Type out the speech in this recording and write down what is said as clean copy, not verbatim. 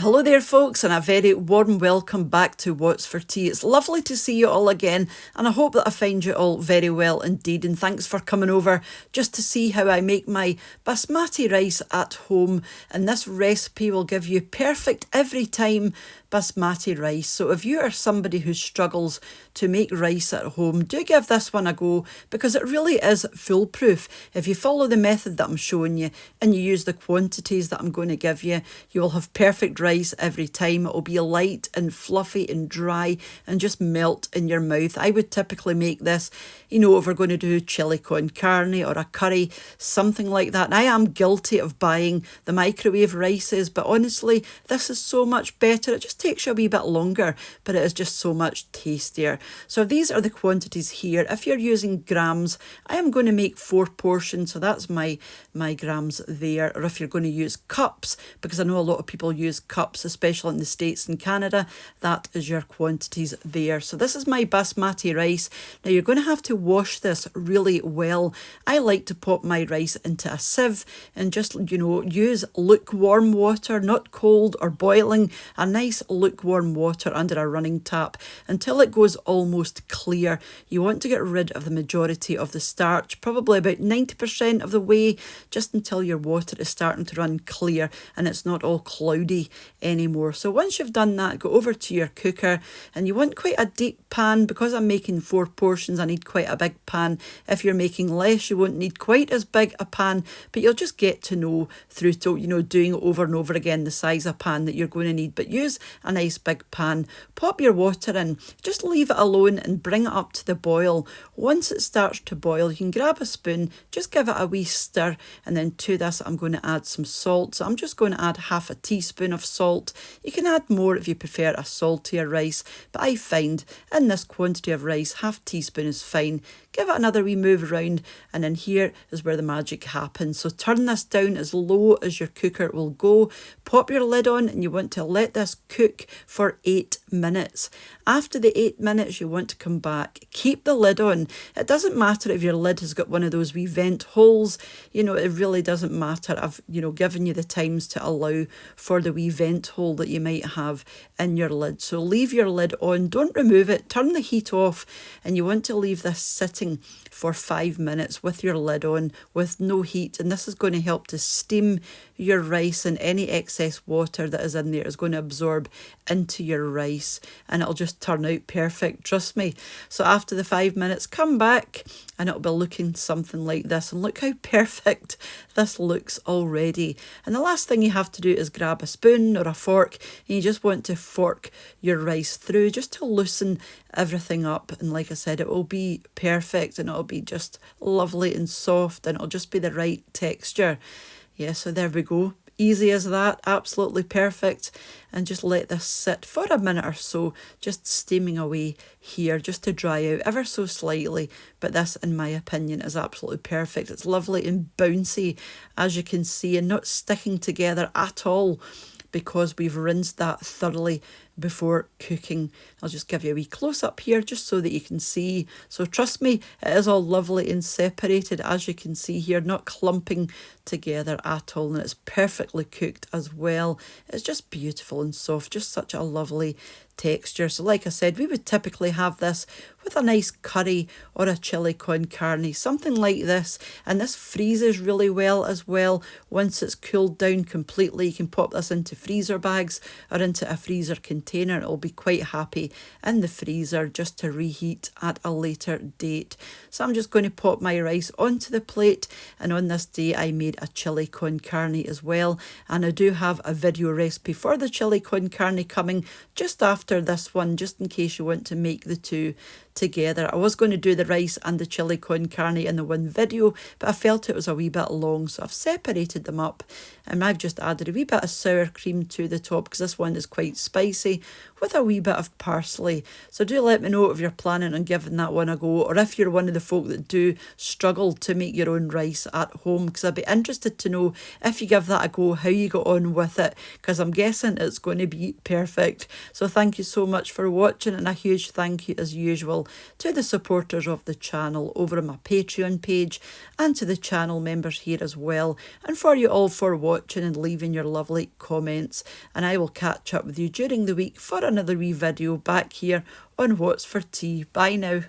Hello there folks, and a very warm welcome back to What's for Tea. It's lovely to see you all again, and I hope that I find you all very well indeed, and thanks for coming over just to see how I make my basmati rice at home. And this recipe will give you perfect every time basmati rice. So if you are somebody who struggles to make rice at home, do give this one a go, because it really is foolproof. If you follow the method that I'm showing you and you use the quantities that I'm going to give you, you will have perfect rice every time. It will be light and fluffy and dry and just melt in your mouth. I would typically make this, if we're going to do chili con carne or a curry, something like that. And I am guilty of buying the microwave rices, but honestly, this is so much better. It just takes you a wee bit longer, but it is just so much tastier. So these are the quantities here. If you're using grams, I am going to make 4 portions, so that's my grams there. Or if you're going to use cups, because I know a lot of people use cups, especially in the States and Canada, that is your quantities there. So this is my basmati rice. Now you're going to have to wash this really well. I like to pop my rice into a sieve and just, use lukewarm water, not cold or boiling, a nice lukewarm water under a running tap until it goes almost clear. You want to get rid of the majority of the starch, probably about 90% of the way, just until your water is starting to run clear and it's not all cloudy anymore. So once you've done that, go over to your cooker, and you want quite a deep pan. Because I'm making 4 portions, I need quite a big pan. If you're making less, you won't need quite as big a pan, but you'll just get to know through to, doing it over and over again the size of pan that you're going to need. But use a nice big pan. Pop your water in, just leave it alone and bring it up to the boil. Once it starts to boil, you can grab a spoon, just give it a wee stir, and then to this I'm going to add some salt. So I'm just going to add half a teaspoon of salt. You can add more if you prefer a saltier rice, but I find in this quantity of rice, half teaspoon is fine. Give it another wee move around, and then here is where the magic happens. So turn this down as low as your cooker will go. Pop your lid on, and you want to let this cook for 8 minutes. After the 8 minutes, you want to come back. Keep the lid on. It doesn't matter if your lid has got one of those wee vent holes. It really doesn't matter. I've, given you the times to allow for the wee vent hole that you might have in your lid. So leave your lid on. Don't remove it. Turn the heat off, and you want to leave this sitting for 5 minutes with your lid on, with no heat. And this is going to help to steam your rice, and any excess water that is in there is going to absorb into your rice, and it'll just turn out perfect, trust me. So after the 5 minutes, come back, and it'll be looking something like this. And look how perfect this looks already. And the last thing you have to do is grab a spoon or a fork, and you just want to fork your rice through just to loosen everything up. And like I said, it will be perfect, and it'll be just lovely and soft, and it'll just be the right texture. Yeah, so there we go. Easy as that, absolutely perfect. And just let this sit for a minute or so, just steaming away here, just to dry out ever so slightly. But this, in my opinion, is absolutely perfect. It's lovely and bouncy, as you can see, and not sticking together at all, because we've rinsed that thoroughly before cooking. I'll just give you a wee close up here just so that you can see. So trust me, it is all lovely and separated, as you can see here, not clumping together at all, and it's perfectly cooked as well. It's just beautiful and soft, just such a lovely texture. So like I said, we would typically have this with a nice curry or a chili con carne, something like this. And this freezes really well as well. Once it's cooled down completely, you can pop this into freezer bags or into a freezer container. It'll be quite happy in the freezer just to reheat at a later date. So I'm just going to pop my rice onto the plate, and on this day I made a chili con carne as well, and I do have a video recipe for the chili con carne coming just after this one, just in case you want to make the two together. I was going to do the rice and the chili con carne in the one video, but I felt it was a wee bit long, so I've separated them up, and I've just added a wee bit of sour cream to the top, because this one is quite spicy, with a wee bit of parsley. So do let me know if you're planning on giving that one a go, or if you're one of the folk that do struggle to make your own rice at home, because I'd be interested to know, if you give that a go, how you got on with it, because I'm guessing it's going to be perfect. So thank you so much for watching, and a huge thank you as usual special to the supporters of the channel over on my Patreon page and to the channel members here as well, and for you all for watching and leaving your lovely comments. And I will catch up with you during the week for another wee video back here on What's for Tea. Bye now.